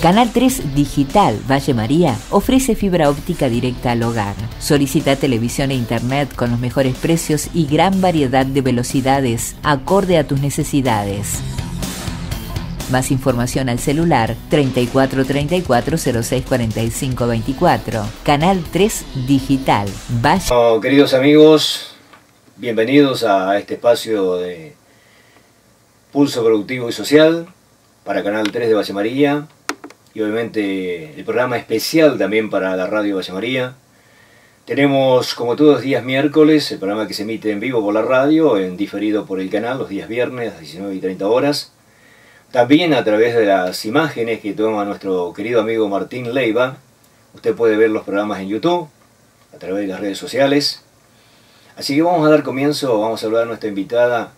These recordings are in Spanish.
Canal 3 Digital Valle María ofrece fibra óptica directa al hogar. Solicita televisión e internet con los mejores precios y gran variedad de velocidades acorde a tus necesidades. Más información al celular 34 34 06 45 24. Canal 3 Digital Valle. Bueno, queridos amigos, bienvenidos a este espacio de Pulso Productivo y Social para Canal 3 de Valle María. Y obviamente el programa especial también para la radio Valle María. Tenemos, como todos los días miércoles, el programa que se emite en vivo por la radio, en diferido por el canal, los días viernes a las 19:30 horas. También a través de las imágenes que toma nuestro querido amigo Martín Leiva. Usted puede ver los programas en YouTube, a través de las redes sociales. Así que vamos a dar comienzo, vamos a hablar a nuestra invitada.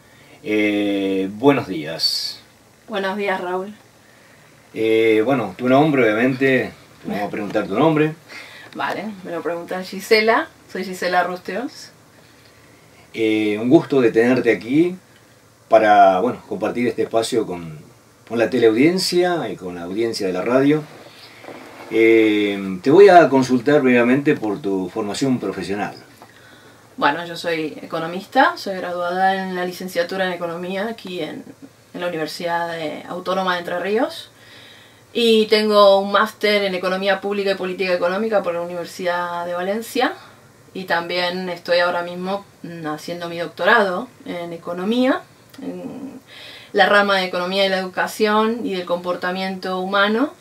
Buenos días. Buenos días, Raúl. Bueno, tu nombre, obviamente, te vamos a preguntar tu nombre. Vale, me lo preguntan Gisela, soy Gisela Rusteos. Un gusto de tenerte aquí para, bueno, compartir este espacio con la teleaudiencia y con la audiencia de la radio. Te voy a consultar brevemente por tu formación profesional. Bueno, yo soy economista, soy graduada en la licenciatura en Economía aquí en la Universidad Autónoma de Entre Ríos. Y tengo un máster en Economía Pública y Política Económica por la Universidad de Valencia. Y también estoy ahora mismo haciendo mi doctorado en Economía, en la rama de Economía de la Educación y del Comportamiento Humano,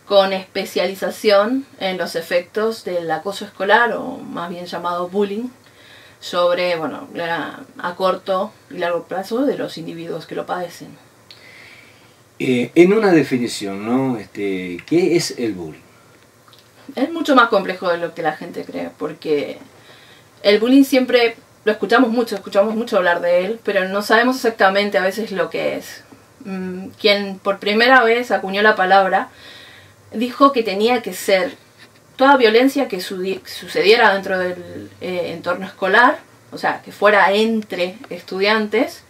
con especialización en los efectos del acoso escolar, o más bien llamado bullying, sobre, bueno, a corto y largo plazo de los individuos que lo padecen. En una definición, ¿no? ¿Qué es el bullying? Es mucho más complejo de lo que la gente cree, porque el bullying siempre lo escuchamos mucho hablar de él, pero no sabemos exactamente a veces lo que es. Quien por primera vez acuñó la palabra dijo que tenía que ser toda violencia que sucediera dentro del entorno escolar, o sea, que fuera entre estudiantes,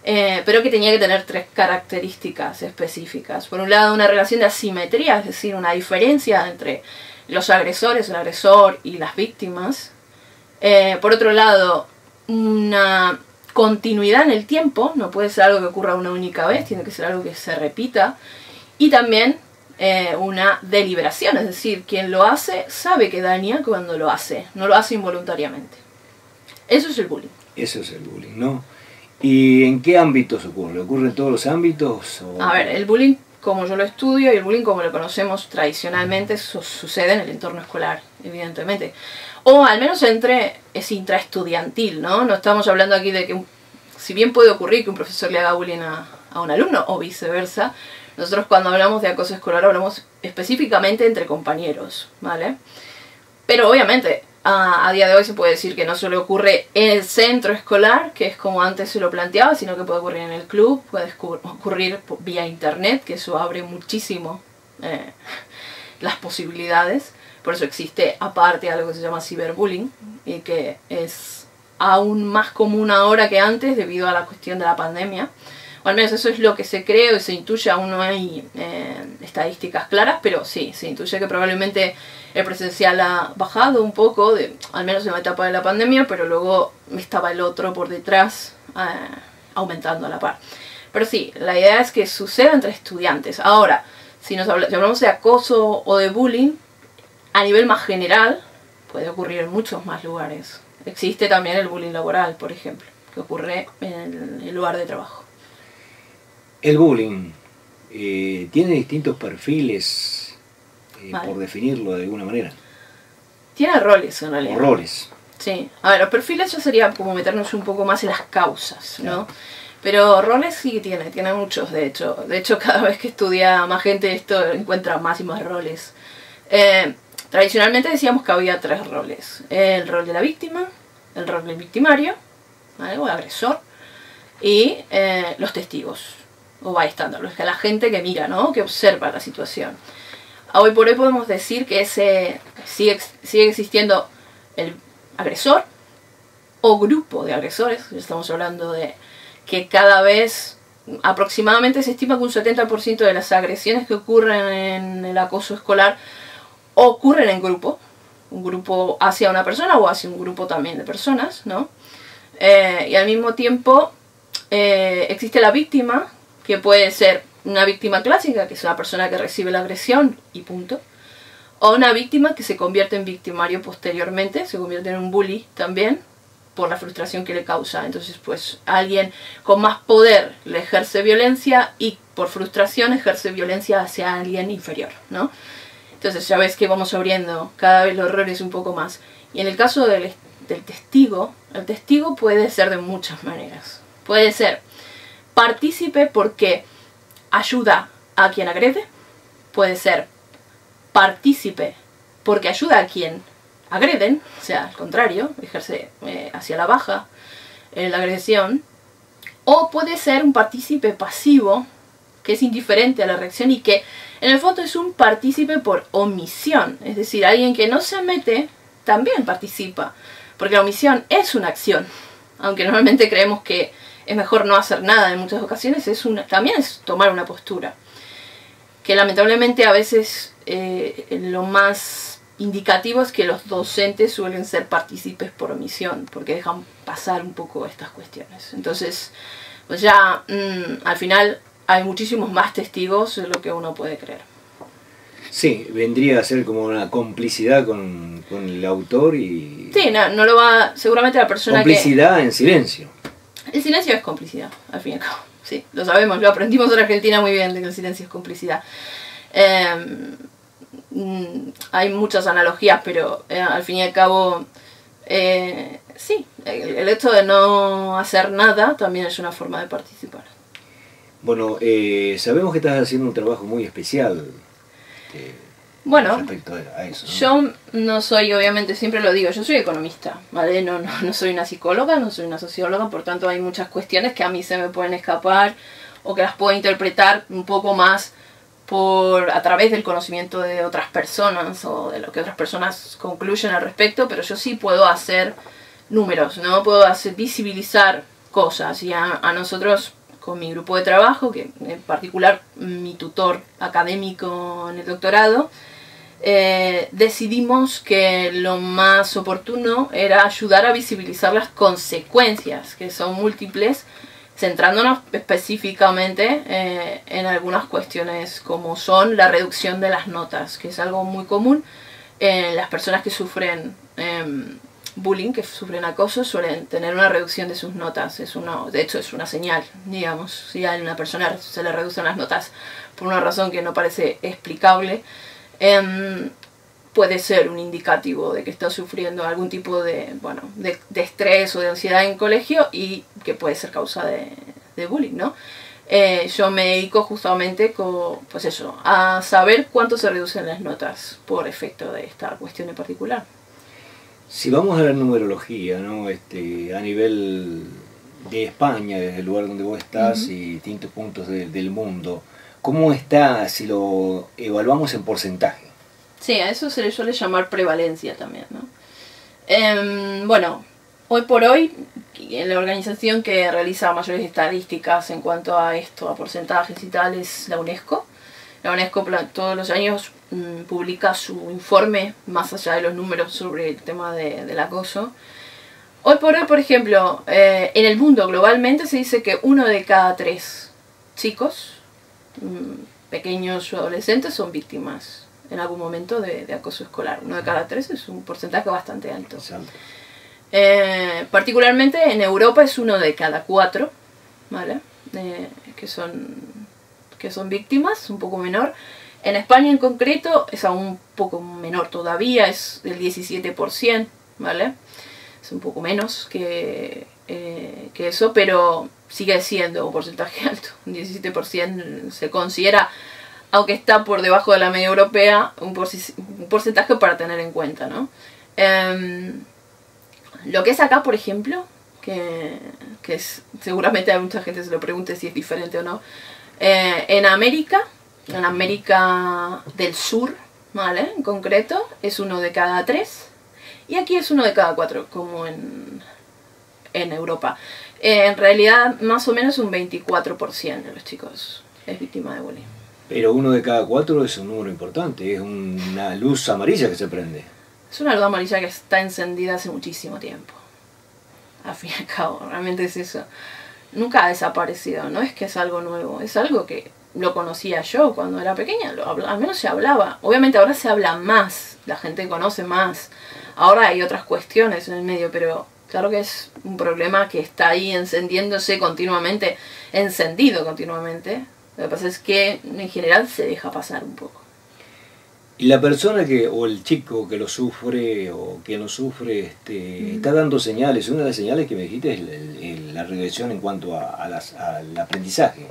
pero que tenía que tener tres características específicas. Por un lado, una relación de asimetría, es decir, una diferencia entre los agresores, el agresor y las víctimas. Por otro lado, una continuidad en el tiempo, no puede ser algo que ocurra una única vez, tiene que ser algo que se repita. Y también una deliberación, es decir, quien lo hace sabe que daña cuando lo hace, no lo hace involuntariamente. Eso es el bullying. Eso es el bullying, ¿no? ¿Y en qué ámbitos ocurre? ¿Ocurre en todos los ámbitos? ¿O? A ver, el bullying, como yo lo estudio, y el bullying como lo conocemos tradicionalmente, sucede en el entorno escolar, evidentemente. O al menos es intraestudiantil, ¿no? No estamos hablando aquí de que, si bien puede ocurrir que un profesor le haga bullying a un alumno, o viceversa, nosotros cuando hablamos de acoso escolar hablamos específicamente entre compañeros, ¿vale? Pero obviamente a día de hoy se puede decir que no solo ocurre en el centro escolar, que es como antes se lo planteaba, sino que puede ocurrir en el club, puede ocurrir vía internet, que eso abre muchísimo las posibilidades. Por eso existe aparte algo que se llama ciberbullying, y que es aún más común ahora que antes debido a la cuestión de la pandemia. O al menos eso es lo que se cree o se intuye, aún no hay estadísticas claras, pero sí, se intuye que probablemente el presencial ha bajado un poco, al menos en la etapa de la pandemia, pero luego estaba el otro por detrás aumentando a la par. Pero sí, la idea es que suceda entre estudiantes. Ahora, si hablamos de acoso o de bullying, a nivel más general, puede ocurrir en muchos más lugares. Existe también el bullying laboral, por ejemplo, que ocurre en el lugar de trabajo. El bullying tiene distintos perfiles, vale, por definirlo de alguna manera. Tiene roles en realidad. Roles. Sí. A ver, los perfiles ya sería como meternos un poco más en las causas, ¿no? Pero roles sí tiene muchos, de hecho. De hecho, cada vez que estudia más gente esto encuentra más y más roles. Tradicionalmente decíamos que había tres roles. El rol de la víctima, el rol del victimario, ¿vale?, o el agresor, y los testigos, o bystander, es que la gente que mira, ¿no?, que observa la situación. Hoy por hoy podemos decir que sigue existiendo el agresor o grupo de agresores. Estamos hablando de que cada vez aproximadamente se estima que un 70% de las agresiones que ocurren en el acoso escolar ocurren en grupo. Un grupo hacia una persona o hacia un grupo también de personas, ¿no? Y al mismo tiempo existe la víctima, que puede ser una víctima clásica, que es una persona que recibe la agresión y punto. O una víctima que se convierte en victimario posteriormente, se convierte en un bully también, por la frustración que le causa. Entonces, pues, alguien con más poder le ejerce violencia y por frustración ejerce violencia hacia alguien inferior, ¿no? Entonces ya ves que vamos abriendo cada vez los errores un poco más. Y en el caso del testigo, el testigo puede ser de muchas maneras. Puede ser partícipe porque ayuda a quien agrede. Puede ser partícipe porque ayuda a quien agreden, o sea, al contrario, ejerce hacia la baja la agresión. O puede ser un partícipe pasivo, que es indiferente a la reacción y que en el fondo es un partícipe por omisión. Es decir, alguien que no se mete también participa, porque la omisión es una acción. Aunque normalmente creemos que es mejor no hacer nada en muchas ocasiones, también es tomar una postura. Que lamentablemente a veces lo más indicativo es que los docentes suelen ser partícipes por omisión, porque dejan pasar un poco estas cuestiones. Entonces, pues ya al final hay muchísimos más testigos de lo que uno puede creer. Sí, vendría a ser como una complicidad con el autor y... Sí, no lo va... Seguramente la persona complicidad en silencio. El silencio es complicidad, al fin y al cabo. Sí, lo sabemos, lo aprendimos en Argentina muy bien, de que el silencio es complicidad. Hay muchas analogías, pero al fin y al cabo... sí, el hecho de no hacer nada también es una forma de participar. Bueno, sabemos que estás haciendo un trabajo muy especial bueno, respecto a eso, ¿no? Yo no soy, obviamente, siempre lo digo, yo soy economista, ¿vale? No soy una psicóloga, no soy una socióloga, por tanto hay muchas cuestiones que a mí se me pueden escapar o que las puedo interpretar un poco más a través del conocimiento de otras personas o de lo que otras personas concluyen al respecto, pero yo sí puedo hacer números, ¿no? Puedo visibilizar cosas y a nosotros, con mi grupo de trabajo, que en particular mi tutor académico en el doctorado, decidimos que lo más oportuno era ayudar a visibilizar las consecuencias, que son múltiples, centrándonos específicamente en algunas cuestiones como son la reducción de las notas, que es algo muy común en las personas que sufren bullying, que sufren acoso, suelen tener una reducción de sus notas. De hecho es una señal, digamos, si a una persona se le reducen las notas por una razón que no parece explicable, puede ser un indicativo de que está sufriendo algún tipo de estrés o de ansiedad en colegio y que puede ser causa de bullying, ¿no? Yo me dedico justamente a saber cuánto se reducen las notas por efecto de esta cuestión en particular. Si vamos a la numerología, ¿no? A nivel de España, desde el lugar donde vos estás y distintos puntos del mundo, ¿cómo está si lo evaluamos en porcentaje? Sí, a eso se le suele llamar prevalencia también, ¿no? Bueno, hoy por hoy, la organización que realiza mayores estadísticas en cuanto a esto, a porcentajes y tal, es la UNESCO. La UNESCO todos los años publica su informe, más allá de los números, sobre el tema del acoso. Hoy por hoy, por ejemplo, en el mundo globalmente se dice que 1 de cada 3 chicos, pequeños o adolescentes, son víctimas en algún momento de acoso escolar. 1 de cada 3 es un porcentaje bastante alto. Particularmente en Europa es 1 de cada 4, ¿vale? Que son víctimas, un poco menor. En España en concreto es aún un poco menor todavía, es del 17%, ¿vale? Es un poco menos que eso, pero sigue siendo un porcentaje alto. Un 17% se considera, aunque está por debajo de la media europea, un porcentaje para tener en cuenta, ¿no? Lo que es acá, por ejemplo, que seguramente a mucha gente se lo pregunte si es diferente o no. En América del Sur, ¿vale? En concreto, es 1 de cada 3. Y aquí es 1 de cada 4, como en Europa. En realidad, más o menos un 24% de los chicos es víctima de bullying. Pero 1 de cada 4 es un número importante, es una luz amarilla que se prende. Es una luz amarilla que está encendida hace muchísimo tiempo. Al fin y al cabo, realmente es eso. Nunca ha desaparecido, no es que es algo nuevo, es algo que lo conocía yo cuando era pequeña, al menos se hablaba. Obviamente ahora se habla más, la gente conoce más. Ahora hay otras cuestiones en el medio, pero claro que es un problema que está ahí encendiéndose continuamente, encendido continuamente. Lo que pasa es que en general se deja pasar un poco. Y la persona que, o el chico que lo sufre o que no sufre, está dando señales. Una de las señales que me dijiste es la regresión en cuanto al aprendizaje.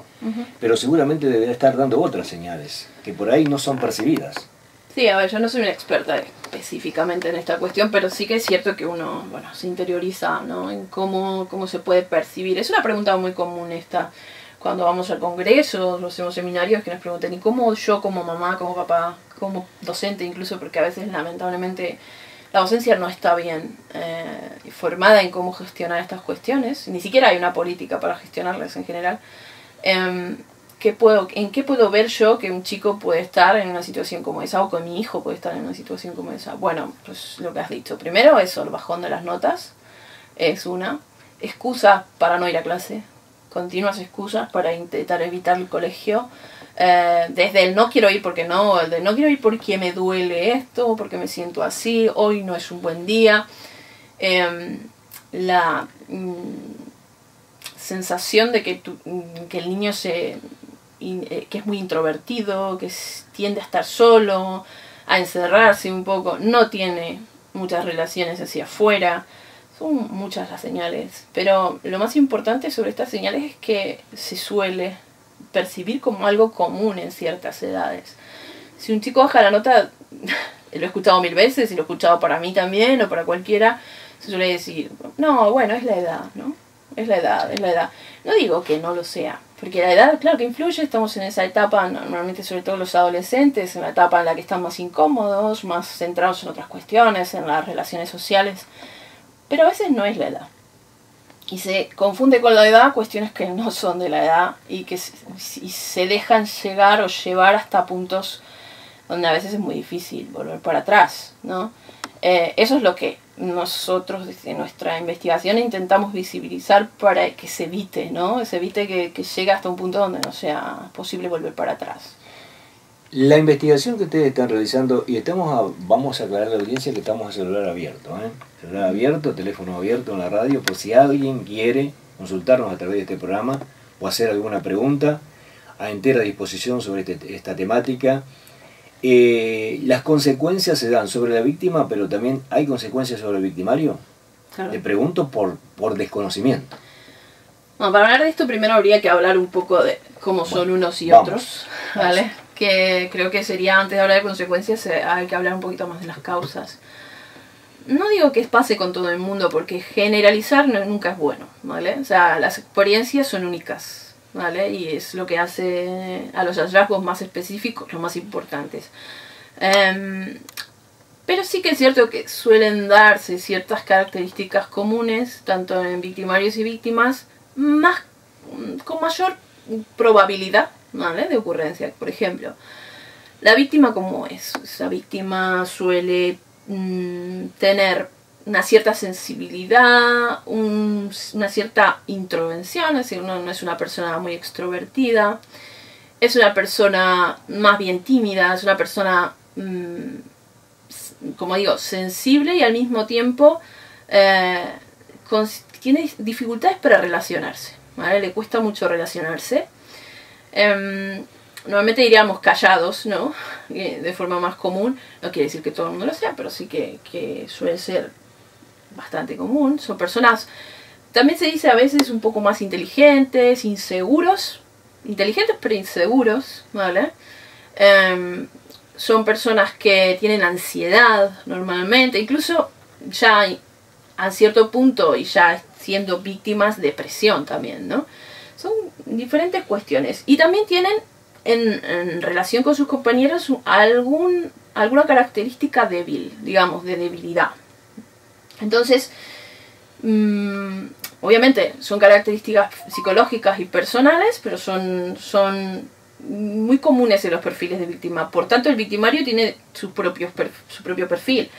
Pero seguramente deberá estar dando otras señales que por ahí no son percibidas. Sí, a ver, yo no soy una experta específicamente en esta cuestión, pero sí que es cierto que uno, bueno, se interioriza, ¿no?, en cómo se puede percibir. Es una pregunta muy común esta. Cuando vamos al congreso, o hacemos seminarios, que nos preguntan, ¿y cómo yo como mamá, como papá, como docente incluso? Porque a veces lamentablemente la docencia no está bien formada en cómo gestionar estas cuestiones. Ni siquiera hay una política para gestionarlas en general. ¿En qué puedo ver yo que un chico puede estar en una situación como esa, o que mi hijo puede estar en una situación como esa? Bueno, pues lo que has dicho. Primero, eso, el bajón de las notas es una. Excusas para no ir a clase. Continuas excusas para intentar evitar el colegio, desde el no quiero ir porque no, el de no quiero ir porque me duele esto, porque me siento así, hoy no es un buen día, la sensación de que el niño que es muy introvertido, que tiende a estar solo, a encerrarse un poco, no tiene muchas relaciones hacia afuera. Son muchas las señales, pero lo más importante sobre estas señales es que se suele percibir como algo común en ciertas edades. Si un chico baja la nota, lo he escuchado 1000 veces y lo he escuchado para mí también o para cualquiera, se suele decir, no, bueno, es la edad, ¿no? Es la edad, es la edad. No digo que no lo sea, porque la edad, claro que influye, estamos en esa etapa, normalmente sobre todo los adolescentes, en la etapa en la que están más incómodos, más centrados en otras cuestiones, en las relaciones sociales. Pero a veces no es la edad. Y se confunde con la edad cuestiones que no son de la edad y que se dejan llegar o llevar hasta puntos donde a veces es muy difícil volver para atrás, ¿no? Eso es lo que nosotros desde nuestra investigación intentamos visibilizar para que se evite, ¿no? Se evite que llegue hasta un punto donde no sea posible volver para atrás. La investigación que ustedes están realizando, y vamos a aclarar a la audiencia que estamos a celular abierto, celular abierto, teléfono abierto en la radio, por si alguien quiere consultarnos a través de este programa o hacer alguna pregunta, a entera disposición sobre esta temática. Las consecuencias se dan sobre la víctima, pero también hay consecuencias sobre el victimario. Claro. Le pregunto por desconocimiento. Bueno, para hablar de esto primero habría que hablar un poco de cómo son unos y otros, ¿vale? Que creo que sería, antes de hablar de consecuencias, hay que hablar un poquito más de las causas. No digo que pase con todo el mundo, porque generalizar nunca es bueno, ¿vale? O sea, las experiencias son únicas, ¿vale? Y es lo que hace a los hallazgos más específicos, los más importantes. Pero sí que es cierto que suelen darse ciertas características comunes, tanto en victimarios y víctimas, con mayor probabilidad, ¿vale?, de ocurrencia. Por ejemplo, la víctima, ¿cómo es? Esa víctima suele tener una cierta sensibilidad, una cierta introversión, es decir, no es una persona muy extrovertida, es una persona más bien tímida, es una persona, como digo, sensible y al mismo tiempo tiene dificultades para relacionarse, ¿vale? Le cuesta mucho relacionarse. Normalmente diríamos callados, ¿no? De forma más común. No quiere decir que todo el mundo lo sea, pero sí que suele ser bastante común. Son personas, también se dice a veces, un poco más inteligentes, inseguros. Inteligentes pero inseguros, ¿vale? Son personas que tienen ansiedad normalmente, incluso ya a cierto punto y ya siendo víctimas de depresión también, ¿no? Son diferentes cuestiones. Y también tienen, en relación con sus compañeros, alguna característica débil, digamos, de debilidad. Entonces, obviamente son características psicológicas y personales, pero son muy comunes en los perfiles de víctima. Por tanto, el victimario tiene su propio perfil.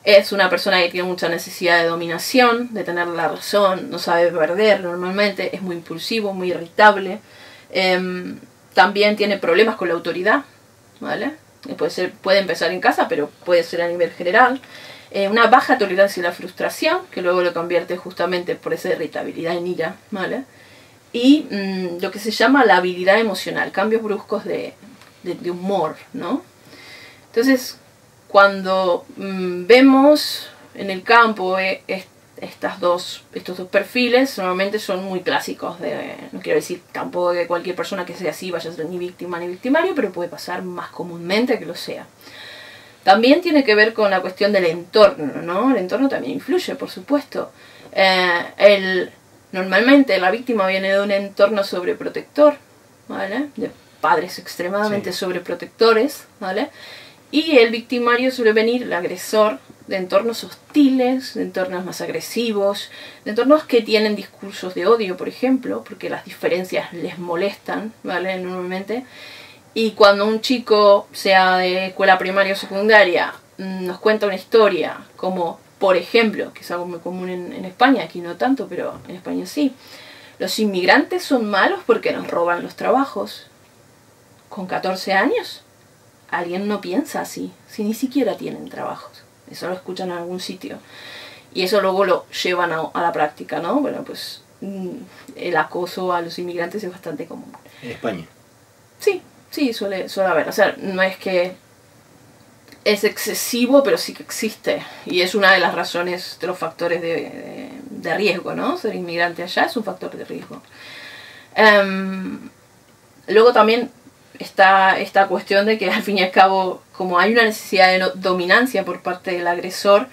Es una persona que tiene mucha necesidad de dominación, de tener la razón, no sabe perder normalmente, es muy impulsivo, muy irritable. También tiene problemas con la autoridad, ¿vale? Puede empezar en casa, pero puede ser a nivel general. Una baja tolerancia a la frustración, que luego lo convierte justamente por esa irritabilidad en ira, ¿vale? Y lo que se llama la habilidad emocional, cambios bruscos de humor, ¿no? Entonces, cuando vemos en el campo estos dos perfiles, normalmente son muy clásicos. No quiero decir tampoco que cualquier persona que sea así vaya a ser ni víctima ni victimario, pero puede pasar más comúnmente que lo sea. También tiene que ver con la cuestión del entorno, ¿no? El entorno también influye, por supuesto. Normalmente la víctima viene de un entorno sobreprotector, ¿vale? De padres extremadamente sobreprotectores, ¿vale? Y el victimario suele venir, el agresor, de entornos hostiles, de entornos más agresivos, de entornos que tienen discursos de odio, por ejemplo, porque las diferencias les molestan, ¿vale? Normalmente. Y cuando un chico, sea de escuela primaria o secundaria, nos cuenta una historia, como por ejemplo, que es algo muy común en España, aquí no tanto, pero en España sí, los inmigrantes son malos porque nos roban los trabajos. Con 14 años, alguien no piensa así, si ni siquiera tienen trabajos. Eso lo escuchan en algún sitio. Y eso luego lo llevan a la práctica, ¿no? Bueno, pues el acoso a los inmigrantes es bastante común. ¿En España? Sí, suele haber. O sea, no es que es excesivo, pero sí que existe. Y es una de las razones de los factores de riesgo, ¿no? Ser inmigrante allá es un factor de riesgo. Luego también está esta cuestión de que al fin y al cabo, como hay una necesidad de dominancia por parte del agresor,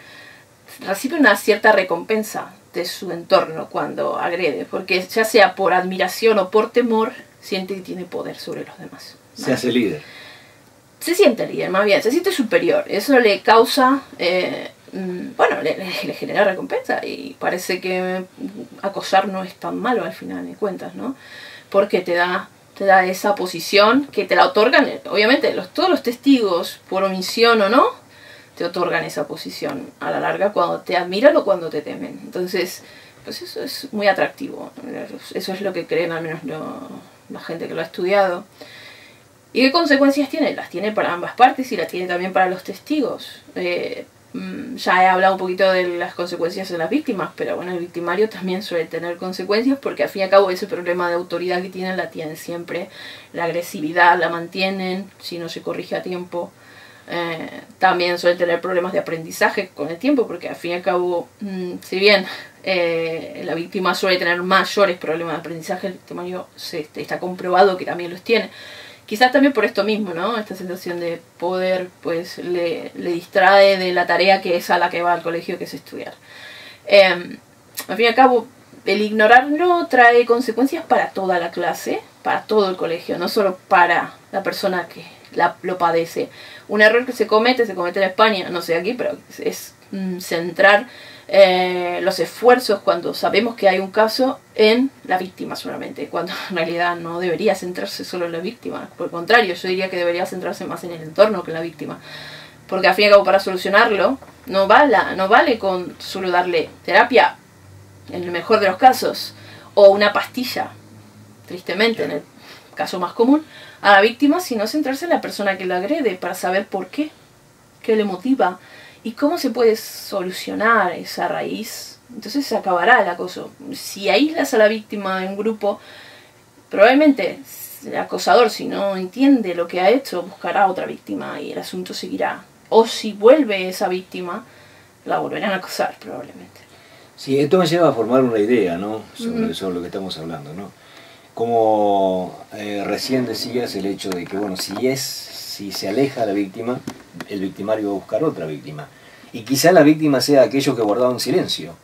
recibe una cierta recompensa de su entorno cuando agrede, porque ya sea por admiración o por temor, siente que tiene poder sobre los demás, ¿vale? Se hace líder. Se siente líder, más bien, se siente superior. Eso le causa, le genera recompensa, y parece que acosar no es tan malo al final de cuentas, ¿no? Porque te da esa posición que te la otorgan, obviamente, todos los testigos, por omisión o no, te otorgan esa posición a la larga cuando te admiran o cuando te temen. Entonces, pues eso es muy atractivo. Eso es lo que creen al menos la gente que lo ha estudiado. ¿Y qué consecuencias tiene? Las tiene para ambas partes y las tiene también para los testigos. Ya he hablado un poquito de las consecuencias de las víctimas, pero bueno, el victimario también suele tener consecuencias, porque al fin y al cabo ese problema de autoridad que tienen la tienen siempre. La agresividad la mantienen si no se corrige a tiempo. También suelen tener problemas de aprendizaje con el tiempo, porque al fin y al cabo, si bien la víctima suele tener mayores problemas de aprendizaje, el victimario está comprobado que también los tiene. Quizás también por esto mismo, ¿no? Esta sensación de poder pues le distrae de la tarea que es a la que va al colegio, que es estudiar. Al fin y al cabo, el ignorarlo trae consecuencias para toda la clase, para todo el colegio, no solo para la persona que lo padece. Un error que se comete en España, no sé aquí, pero es centrar los esfuerzos cuando sabemos que hay un caso en la víctima solamente, cuando en realidad no debería centrarse solo en la víctima. Por el contrario, yo diría que debería centrarse más en el entorno que en la víctima, porque al fin y al cabo, para solucionarlo no vale con solo darle terapia, en el mejor de los casos, o una pastilla, tristemente en el caso más común, a la víctima, sino centrarse en la persona que la agrede, para saber por qué le motiva y cómo se puede solucionar esa raíz. Entonces se acabará el acoso. Si aíslas a la víctima de un grupo, probablemente el acosador, si no entiende lo que ha hecho, buscará otra víctima y el asunto seguirá. O si vuelve esa víctima, la volverán a acosar probablemente. Sí, esto me lleva a formar una idea, ¿no? Sobre lo que estamos hablando, ¿no? Como recién decías, el hecho de que, bueno, si se aleja la víctima, el victimario va a buscar otra víctima. Y quizá la víctima sea aquellos que guardaban silencio,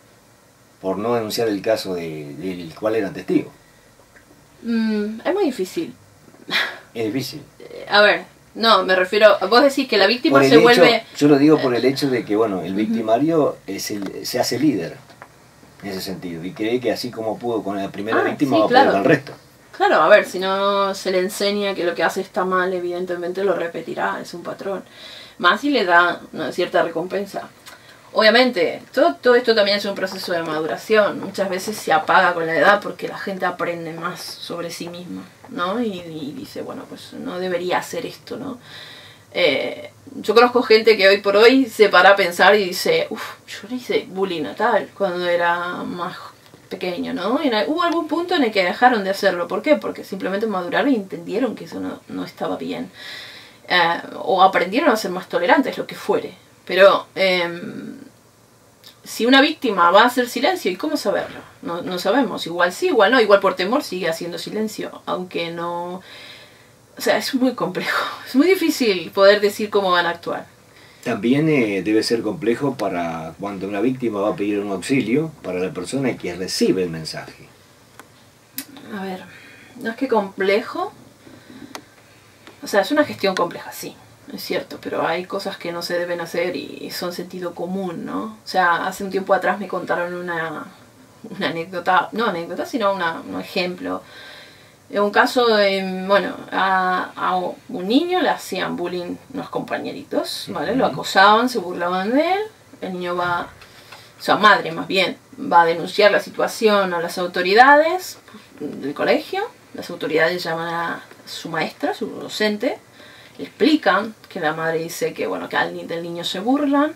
por no denunciar el caso del cual eran testigos. Es muy difícil. Es difícil. A ver, no, me refiero, vos decís que la víctima vuelve... Yo lo digo por el hecho de que, bueno, el victimario se hace líder. en ese sentido. Y cree que así como pudo con la primera víctima, sí, va a poder con el resto. Claro, a ver, si no se le enseña que lo que hace está mal, evidentemente lo repetirá, es un patrón. Más si le da una cierta recompensa. Obviamente, todo esto también es un proceso de maduración. Muchas veces se apaga con la edad porque la gente aprende más sobre sí misma, ¿no? Y dice, bueno, pues no debería hacer esto, ¿no? Yo conozco gente que hoy por hoy se para a pensar y dice, uff, yo le hice bullying a tal cuando era más pequeño, ¿no? Y hubo algún punto en el que dejaron de hacerlo. ¿Por qué? Porque simplemente maduraron y entendieron que eso no estaba bien. O aprendieron a ser más tolerantes, lo que fuere. Pero si una víctima va a hacer silencio, ¿y cómo saberlo? No sabemos. Igual sí, igual no. Igual por temor sigue haciendo silencio. Aunque no... O sea, es muy complejo. Es muy difícil poder decir cómo van a actuar. También debe ser complejo para cuando una víctima va a pedir un auxilio para la persona que recibe el mensaje. A ver, no es que complejo... O sea, es una gestión compleja, sí, es cierto, pero hay cosas que no se deben hacer y son sentido común, ¿no? O sea, hace un tiempo atrás me contaron una anécdota, no anécdota, sino un ejemplo. En un caso, bueno, a un niño le hacían bullying unos compañeritos, ¿vale? Lo acosaban, se burlaban de él, el niño va, su madre más bien, va a denunciar la situación a las autoridades del colegio, las autoridades llaman a su maestra, su docente, le explican que la madre dice que, bueno, que del niño se burlan,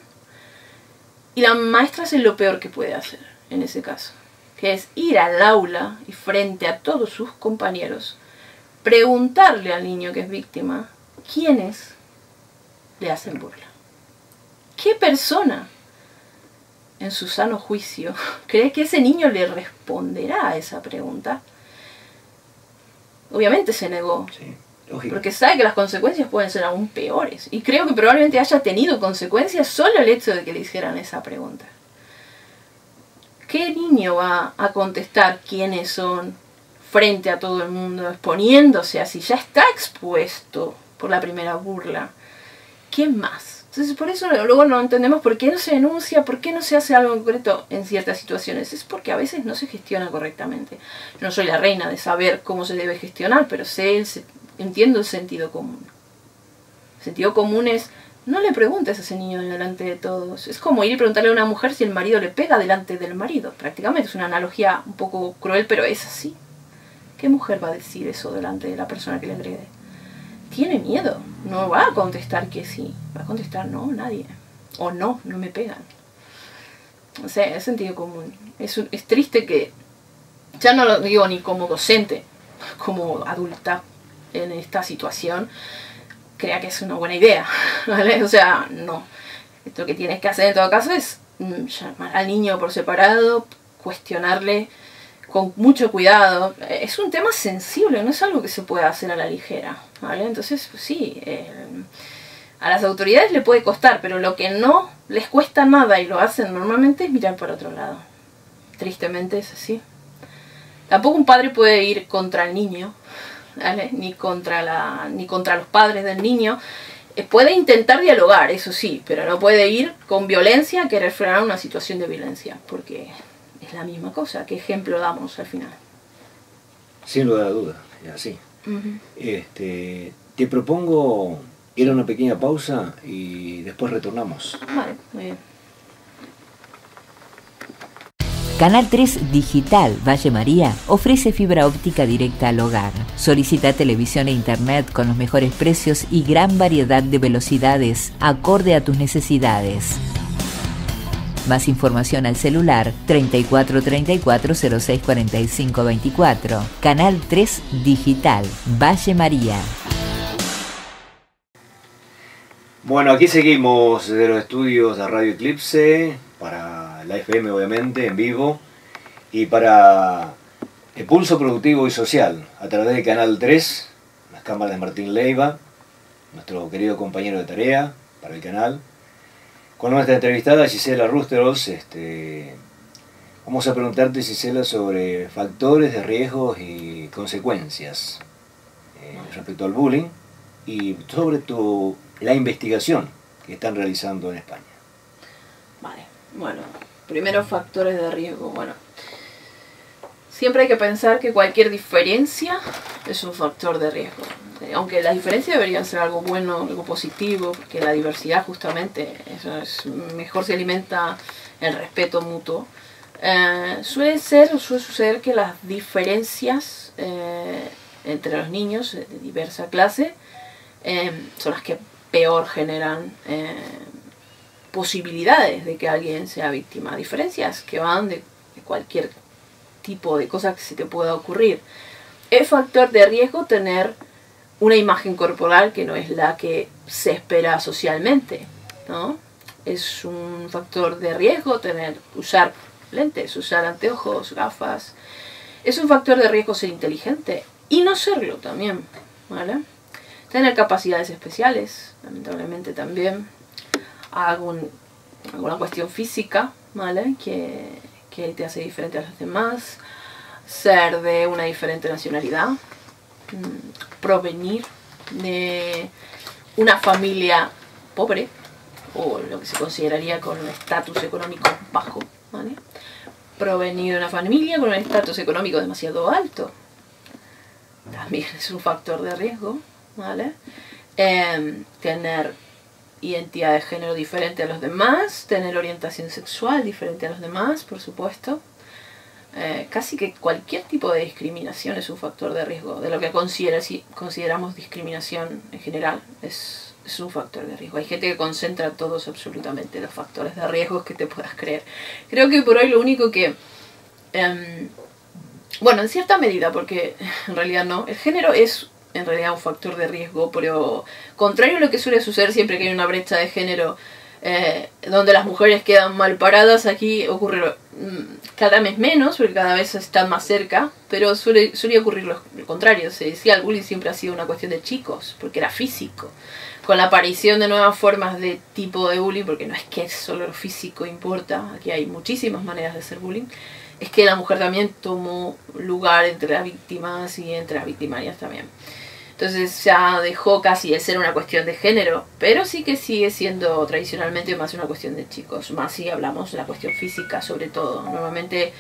y la maestra hace lo peor que puede hacer en ese caso, que es ir al aula y frente a todos sus compañeros, preguntarle al niño que es víctima, ¿quiénes le hacen burla? ¿Qué persona en su sano juicio cree que ese niño le responderá a esa pregunta? Obviamente se negó, Sí, lógico. porque sabe que las consecuencias pueden ser aún peores. Y creo que probablemente haya tenido consecuencias solo el hecho de que le hicieran esa pregunta. ¿Qué niño va a contestar quiénes son frente a todo el mundo, exponiéndose así? Ya está expuesto por la primera burla. ¿Quién más? Entonces por eso luego no entendemos por qué no se denuncia, por qué no se hace algo concreto en ciertas situaciones. Es porque a veces no se gestiona correctamente. Yo no soy la reina de saber cómo se debe gestionar, pero entiendo el sentido común. El sentido común es, no le preguntes a ese niño delante de todos. Es como ir y preguntarle a una mujer si el marido le pega delante del marido. Prácticamente es una analogía un poco cruel, pero es así. ¿Qué mujer va a decir eso delante de la persona que le agrede? Tiene miedo, no va a contestar que sí, va a contestar no, nadie, o no me pegan. O sea, es sentido común. Es triste que, ya no lo digo ni como docente, como adulta en esta situación, crea que es una buena idea, ¿vale? O sea, no. Lo que tienes que hacer en todo caso es llamar al niño por separado, cuestionarle con mucho cuidado. Es un tema sensible, no es algo que se pueda hacer a la ligera, ¿vale? Entonces, pues sí, a las autoridades le puede costar, pero lo que no les cuesta nada y lo hacen normalmente es mirar para otro lado. Tristemente es así. Tampoco un padre puede ir contra el niño, ¿vale? Ni contra los padres del niño. Puede intentar dialogar, eso sí, pero no puede ir con violencia a querer frenar una situación de violencia, porque es la misma cosa. ¿Qué ejemplo damos al final? Sin lugar a dudas, es así. Te propongo ir a una pequeña pausa y después retornamos. Vale, muy bien. Canal 3 Digital Valle María ofrece fibra óptica directa al hogar. Solicita televisión e internet con los mejores precios y gran variedad de velocidades acorde a tus necesidades. Más información al celular 34 34 06 45 24. Canal 3 Digital Valle María. Bueno, aquí seguimos desde los estudios de Radio Eclipse, para la FM obviamente, en vivo, y para el Pulso Productivo y Social, a través de Canal 3, las cámaras de Martín Leiva, nuestro querido compañero de tarea para el canal, con nuestra entrevistada Gisela Rusteros. Vamos a preguntarte, Gisela, sobre factores de riesgos y consecuencias respecto al bullying y sobre la investigación que están realizando en España. Vale, bueno, Primero, factores de riesgo. Bueno, siempre hay que pensar que cualquier diferencia es un factor de riesgo. Aunque las diferencias deberían ser algo bueno, algo positivo, porque la diversidad justamente eso es, mejor se alimenta el respeto mutuo. Suele suceder que las diferencias entre los niños de diversa clase son las que peor generan posibilidades de que alguien sea víctima. Diferencias que van de cualquier tipo de cosa que se te pueda ocurrir. Es factor de riesgo tener una imagen corporal que no es la que se espera socialmente, ¿no? Es un factor de riesgo usar lentes, usar anteojos, gafas. Es un factor de riesgo ser inteligente y no serlo también, ¿vale? Tener capacidades especiales, lamentablemente también. Alguna cuestión física, ¿vale? Que te hace diferente a los demás. Ser de una diferente nacionalidad. Provenir de una familia pobre o lo que se consideraría con un estatus económico bajo, ¿vale? Provenir de una familia con un estatus económico demasiado alto también es un factor de riesgo, ¿vale? Tener identidad de género diferente a los demás, tener orientación sexual diferente a los demás, por supuesto. Casi que cualquier tipo de discriminación es un factor de riesgo. De lo que consideramos discriminación en general es un factor de riesgo. Hay gente que concentra todos absolutamente los factores de riesgo que te puedas creer. Creo que por hoy lo único que... bueno, en cierta medida, porque en realidad no. El género es en realidad un factor de riesgo, pero contrario a lo que suele suceder siempre que hay una brecha de género, donde las mujeres quedan mal paradas, aquí ocurre cada vez menos, porque cada vez están más cerca, pero suele ocurrir lo contrario. Se decía, el bullying siempre ha sido una cuestión de chicos, porque era físico. Con la aparición de nuevas formas de tipo de bullying, porque no es que solo lo físico importa, aquí hay muchísimas maneras de hacer bullying, es que la mujer también tomó lugar entre las víctimas y entre las victimarias también. Entonces ya dejó casi de ser una cuestión de género, pero sí que sigue siendo tradicionalmente más una cuestión de chicos, más si hablamos de la cuestión física sobre todo. Normalmente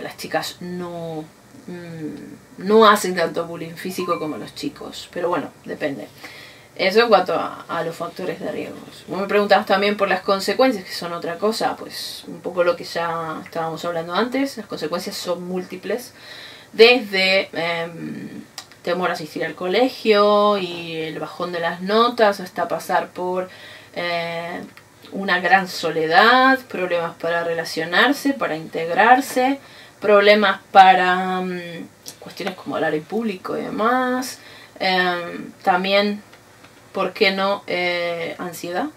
las chicas no hacen tanto bullying físico como los chicos, pero bueno, depende. Eso en cuanto a los factores de riesgos. Vos me preguntabas también por las consecuencias, que son otra cosa, pues un poco lo que ya estábamos hablando antes. Las consecuencias son múltiples, desde temor a asistir al colegio y el bajón de las notas, hasta pasar por una gran soledad, problemas para relacionarse, para integrarse, problemas para cuestiones como hablar en público y demás. También, ¿por qué no? Ansiedad,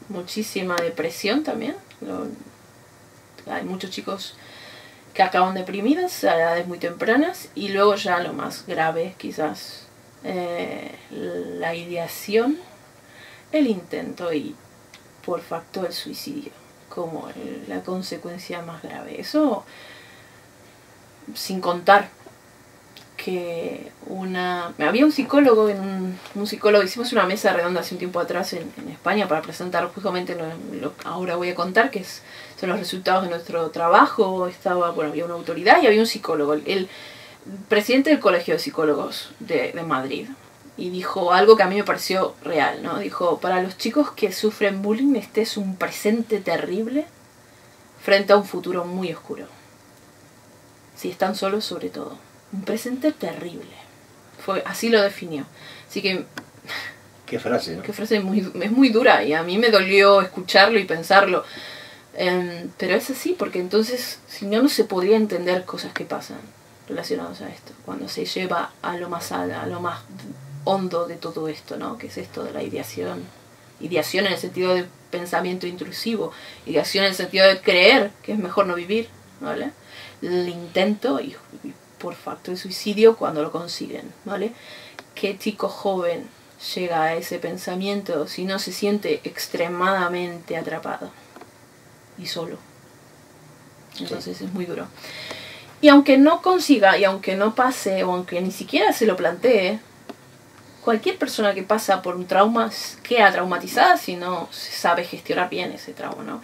muchísima depresión también. Hay muchos chicos que acaban deprimidos a edades muy tempranas, y luego ya lo más grave quizás, la ideación, el intento y por facto el suicidio como la consecuencia más grave. Eso sin contar que había un psicólogo, hicimos una mesa redonda hace un tiempo atrás en España para presentar justamente lo que ahora voy a contar, que son los resultados de nuestro trabajo. Había una autoridad y había un psicólogo, el presidente del Colegio de Psicólogos de Madrid, y dijo algo que a mí me pareció real, ¿no? Dijo: para los chicos que sufren bullying, este es un presente terrible frente a un futuro muy oscuro. Si están solos, sobre todo. Un presente terrible. Así lo definió. Así que... Qué frase, ¿no? Qué frase es muy dura, y a mí me dolió escucharlo y pensarlo. Pero es así, porque entonces, si no, no se podría entender cosas que pasan relacionadas a esto. Cuando se lleva a lo más hondo de todo esto, ¿no? Que es esto de la ideación. Ideación en el sentido de pensamiento intrusivo. Ideación en el sentido de creer que es mejor no vivir, ¿vale? El intento y por facto de suicidio cuando lo consiguen, ¿vale? ¿Qué chico joven llega a ese pensamiento si no se siente extremadamente atrapado y solo? Entonces sí, es muy duro. Y aunque no consiga, y aunque no pase, o aunque ni siquiera se lo plantee, cualquier persona que pasa por un trauma queda traumatizada si no se sabe gestionar bien ese trauma, ¿no?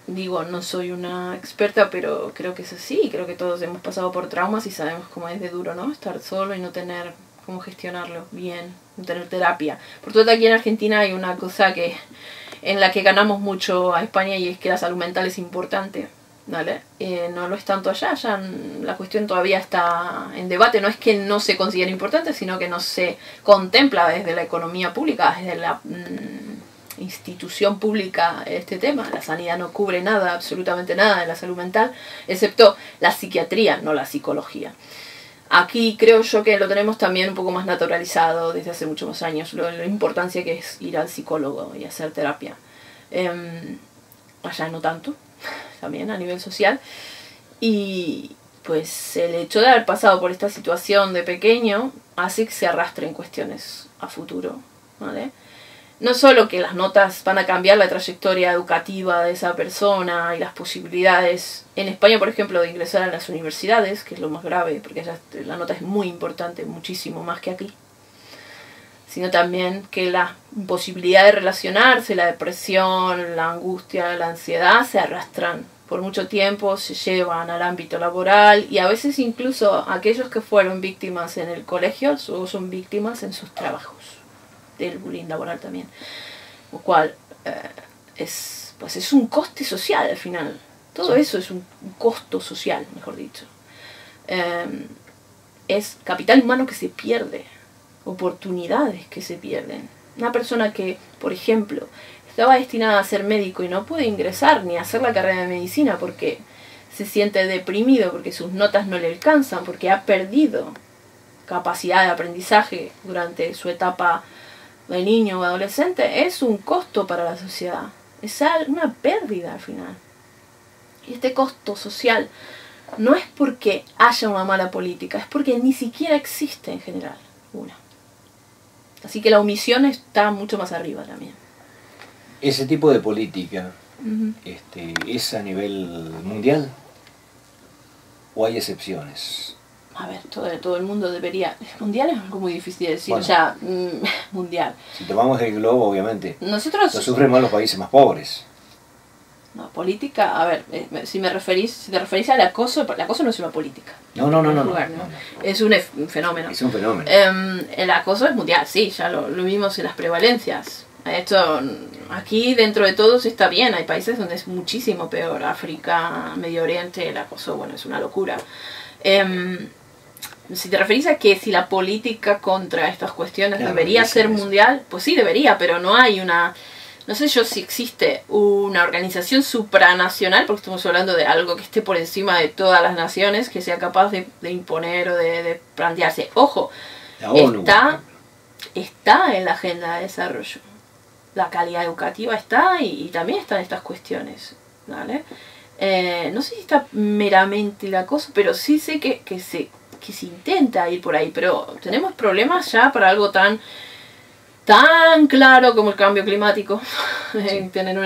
Digo, no soy una experta, pero creo que es así. Creo que todos hemos pasado por traumas y sabemos cómo es de duro, ¿no? Estar solo y no tener cómo gestionarlo bien, no tener terapia. Por todo aquí en Argentina hay una cosa en la que ganamos mucho a España, y es que la salud mental es importante, ¿vale? No lo es tanto allá, la cuestión todavía está en debate. No es que no se considere importante, sino que no se contempla desde la economía pública, desde la institución pública este tema. La sanidad no cubre nada, absolutamente nada de la salud mental, excepto la psiquiatría, no la psicología. Aquí creo yo que lo tenemos también un poco más naturalizado desde hace muchos más años, la importancia que es ir al psicólogo y hacer terapia. Allá no tanto, también a nivel social. Y pues el hecho de haber pasado por esta situación de pequeño hace que se arrastren cuestiones a futuro, ¿vale? No solo que las notas van a cambiar la trayectoria educativa de esa persona y las posibilidades en España, por ejemplo, de ingresar a las universidades, que es lo más grave, porque allá la nota es muy importante, muchísimo más que aquí, sino también que la imposibilidad de relacionarse, la depresión, la angustia, la ansiedad se arrastran por mucho tiempo, se llevan al ámbito laboral, y a veces incluso aquellos que fueron víctimas en el colegio son víctimas en sus trabajos del bullying laboral también, lo cual es un coste social al final. Todo eso es un costo social, mejor dicho. Es capital humano que se pierde, oportunidades que se pierden. Una persona que, por ejemplo, estaba destinada a ser médico y no puede ingresar ni a hacer la carrera de medicina porque se siente deprimido, porque sus notas no le alcanzan, porque ha perdido capacidad de aprendizaje durante su etapa de niño o adolescente, es un costo para la sociedad. Es una pérdida al final. Y este costo social no es porque haya una mala política, es porque ni siquiera existe en general una. Así que la omisión está mucho más arriba también. ¿Ese tipo de política es a nivel mundial o hay excepciones? A ver, todo el mundo debería... Mundial es algo muy difícil de decir, bueno, o sea, mundial. Si tomamos el globo, obviamente, nosotros lo sufren más los países más pobres. No, política, a ver, si te referís al acoso, el acoso no es una política. No. Es un fenómeno. Es un fenómeno. El acoso es mundial, sí, ya lo vimos en las prevalencias. Esto, aquí dentro de todos está bien, hay países donde es muchísimo peor. África, Medio Oriente, el acoso, bueno, es una locura. Si te referís a que si la política contra estas cuestiones debería ser mundial, pues sí debería, pero no hay una... No sé yo si existe una organización supranacional, porque estamos hablando de algo que esté por encima de todas las naciones, que sea capaz de imponer o de plantearse. Ojo, la ONU está en la agenda de desarrollo. La calidad educativa está y también están estas cuestiones, ¿vale? No sé si está meramente el acoso, pero sí sé que se intenta ir por ahí. Pero tenemos problemas ya para algo tan claro como el cambio climático, sí. Tener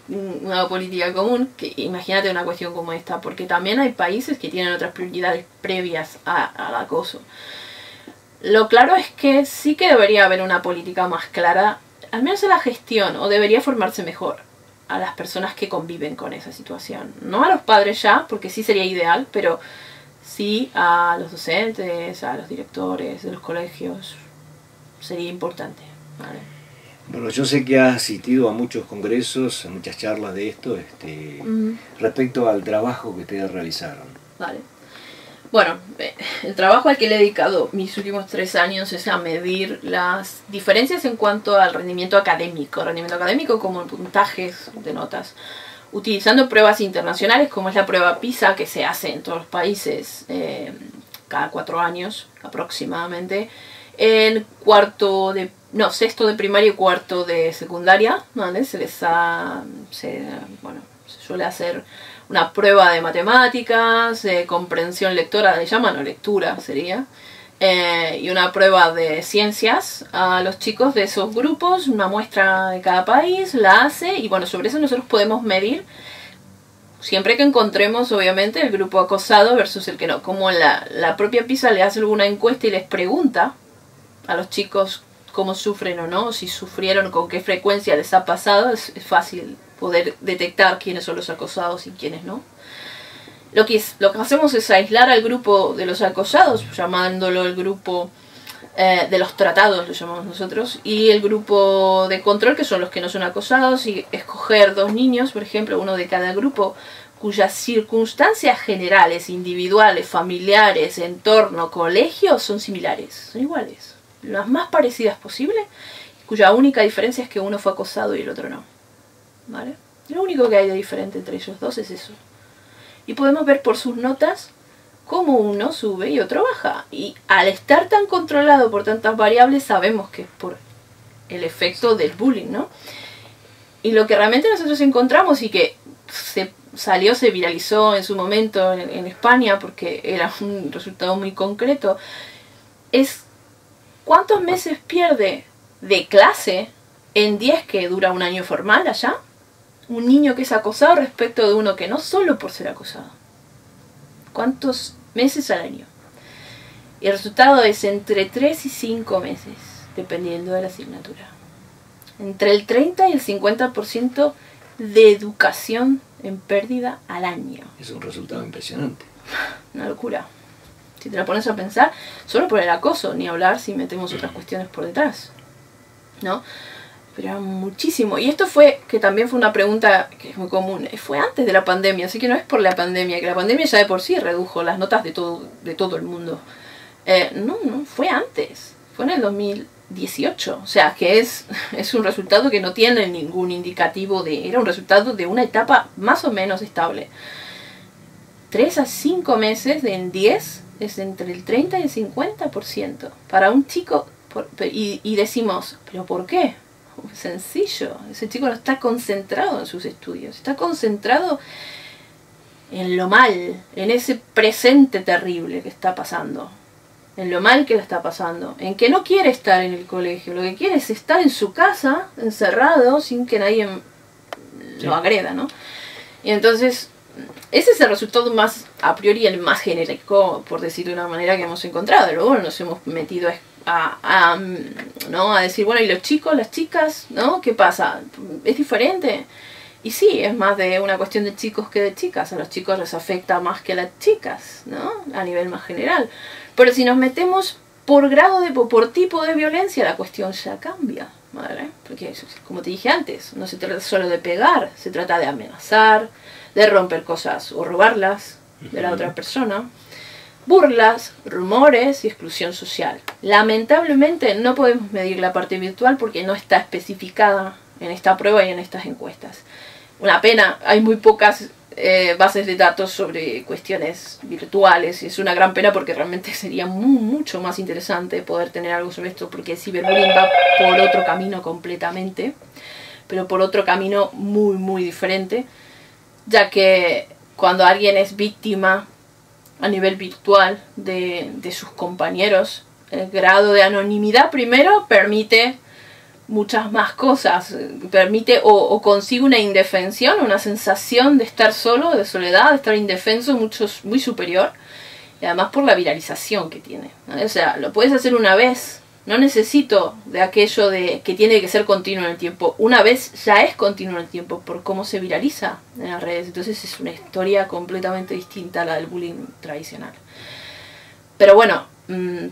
una política común, que imagínate una cuestión como esta, porque también hay países que tienen otras prioridades previas al acoso. Lo claro es que sí que debería haber una política más clara, al menos en la gestión, o debería formarse mejor a las personas que conviven con esa situación. No a los padres ya, porque sí sería ideal, pero sí a los docentes, a los directores de los colegios. Sería importante, ¿vale? Bueno, yo sé que has asistido a muchos congresos, a muchas charlas de esto, respecto al trabajo que ustedes realizaron. Vale. Bueno, el trabajo al que le he dedicado mis últimos 3 años es a medir las diferencias en cuanto al rendimiento académico. Rendimiento académico como puntajes de notas, utilizando pruebas internacionales como es la prueba PISA, que se hace en todos los países cada 4 años aproximadamente, en sexto de primaria y cuarto de secundaria, ¿vale? Se suele hacer una prueba de matemáticas, de comprensión lectora, le llaman, o lectura sería, y una prueba de ciencias a los chicos de esos grupos, una muestra de cada país, la hace, y bueno, sobre eso nosotros podemos medir, siempre que encontremos, obviamente, el grupo acosado versus el que no. Como la propia PISA le hace alguna encuesta y les pregunta, a los chicos cómo sufren o no, si sufrieron, con qué frecuencia les ha pasado, es fácil poder detectar quiénes son los acosados y quiénes no. Lo que hacemos es aislar al grupo de los acosados, llamándolo el grupo de los tratados, lo llamamos nosotros, y el grupo de control, que son los que no son acosados, y escoger 2 niños, por ejemplo, uno de cada grupo, cuyas circunstancias generales, individuales, familiares, entorno, colegio, son similares, son iguales, las más parecidas posible, cuya única diferencia es que uno fue acosado y el otro no. ¿Vale? Lo único que hay de diferente entre ellos dos es eso. Y podemos ver por sus notas cómo uno sube y otro baja. Y al estar tan controlado por tantas variables, sabemos que es por el efecto del bullying, ¿no? Y lo que realmente nosotros encontramos y que se viralizó en su momento en España, porque era un resultado muy concreto, es cuántos meses pierde de clase en 10 que dura un año formal allá, un niño que es acosado respecto de uno que no, solo por ser acosado. ¿Cuántos meses al año? Y el resultado es entre 3 y 5 meses, dependiendo de la asignatura. Entre el 30 y el 50% de educación en pérdida al año. Es un resultado impresionante. Una locura. Si te la pones a pensar, solo por el acoso, ni hablar si metemos otras cuestiones por detrás, ¿no? Pero era muchísimo. Y esto que también fue una pregunta que es muy común. Fue antes de la pandemia, así que no es por la pandemia, que la pandemia ya de por sí redujo las notas de todo el mundo. No, fue antes. Fue en el 2018. O sea, que es un resultado que no tiene ningún indicativo era un resultado de una etapa más o menos estable. 3 a 5 meses en 10 es entre el 30 y el 50%. Para un chico, y decimos, ¿pero por qué? Sencillo, ese chico no está concentrado en sus estudios, está concentrado en lo mal, en ese presente terrible que está pasando, en lo mal que le está pasando, en que no quiere estar en el colegio, lo que quiere es estar en su casa, encerrado, sin que nadie lo agreda, ¿no? Y entonces, ese es el resultado más, a priori, el más genérico, por decirlo de una manera, que hemos encontrado. Luego nos hemos metido a decir, bueno, ¿y los chicos, las chicas, no? ¿Qué pasa? ¿Es diferente? Y sí, es más de una cuestión de chicos que de chicas. A los chicos les afecta más que a las chicas, ¿no? A nivel más general. Pero si nos metemos por por tipo de violencia, la cuestión ya cambia, ¿vale? Porque, como te dije antes, no se trata solo de pegar, se trata de amenazar, de romper cosas o robarlas de la otra persona. Burlas, rumores y exclusión social. Lamentablemente no podemos medir la parte virtual porque no está especificada en esta prueba y en estas encuestas. Una pena, hay muy pocas bases de datos sobre cuestiones virtuales y es una gran pena porque realmente sería mucho más interesante poder tener algo sobre esto, porque el ciberbullying va por otro camino completamente, pero por otro camino muy diferente, ya que cuando alguien es víctima a nivel virtual de sus compañeros, el grado de anonimidad primero permite muchas más cosas, permite o consigue una indefensión, una sensación de estar solo, de soledad, de estar indefenso muy superior, y además por la viralización que tiene, ¿no? O sea, lo puedes hacer una vez, no necesito de aquello de que tiene que ser continuo en el tiempo. Una vez ya es continuo en el tiempo por cómo se viraliza en las redes. Entonces es una historia completamente distinta a la del bullying tradicional. Pero bueno,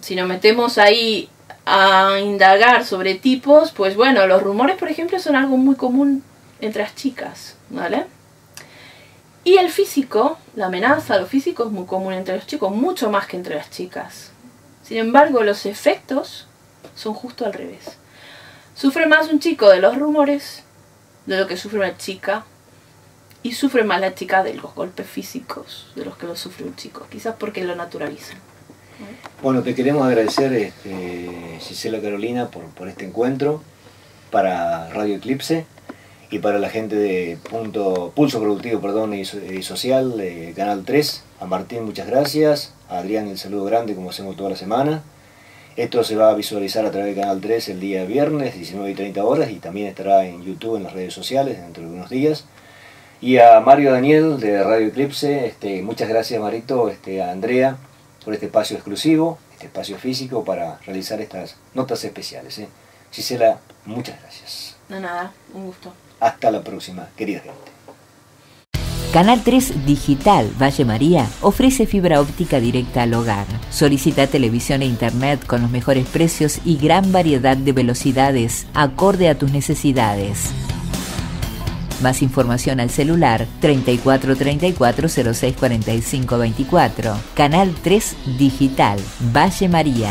si nos metemos ahí a indagar sobre tipos, pues bueno, los rumores, por ejemplo, son algo muy común entre las chicas, ¿vale? Y el físico, la amenaza a lo físico es muy común entre los chicos, mucho más que entre las chicas. Sin embargo, los efectos son justo al revés. Sufre más un chico de los rumores de lo que sufre una chica, y sufre más la chica de los golpes físicos de los que lo sufre un chico, quizás porque lo naturalizan. Bueno, te queremos agradecer, Gisela Carolina, por este encuentro para Radio Eclipse y para la gente de Pulso Productivo y Social, Canal 3. A Martín, muchas gracias. A Adrián, el saludo grande, como hacemos toda la semana. Esto se va a visualizar a través de Canal 3 el día viernes, 19:30 horas, y también estará en YouTube, en las redes sociales, dentro de unos días. Y a Mario Daniel, de Radio Eclipse, muchas gracias, Marito, a Andrea, por este espacio exclusivo. este espacio físico para realizar estas notas especiales. Gisela, muchas gracias. No, nada, un gusto. Hasta la próxima, querida gente. Canal 3 Digital Valle María ofrece fibra óptica directa al hogar. Solicita televisión e internet con los mejores precios y gran variedad de velocidades acorde a tus necesidades. Más información al celular 34 34 06 45 24. Canal 3 Digital Valle María.